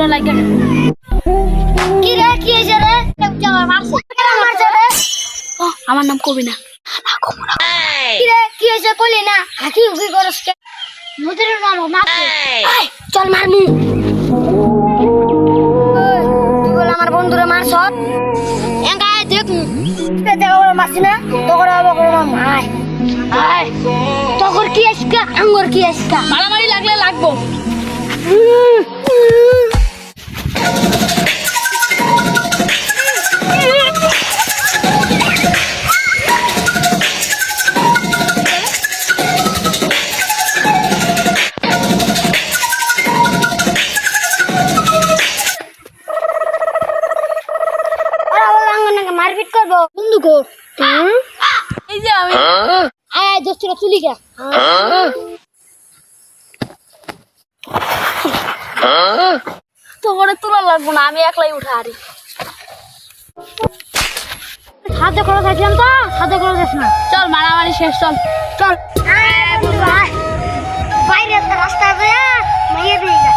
লাগে কি রে কি হইছে রে আমার মারছে রে আমার নাম কবি না কি রে কি হইছে কলি না হাকি হুকি করছ কে মুদের নাম মারছে চল মারমু তুই বল আমার বন্ধুরে মারছ এঙ্গায় দেখ তে ওর মারছি না তোর বাবা আয় আয় তোর কি আজকা আঙ্গুর কি আজকা মারামারি লাগলে লাগবো মারপিট করবো বন্ধু কো এই যে আমি আয় দোস্তরা চলি গা তোমারে তোলা লাগবো না আমি একলাই উঠে আরি সাথে করে থাকলাম তো সাথে করে যাস না চল মারামারি শেষ চল চল বাইরে রাস্তা মাইয়া দিয়ে যা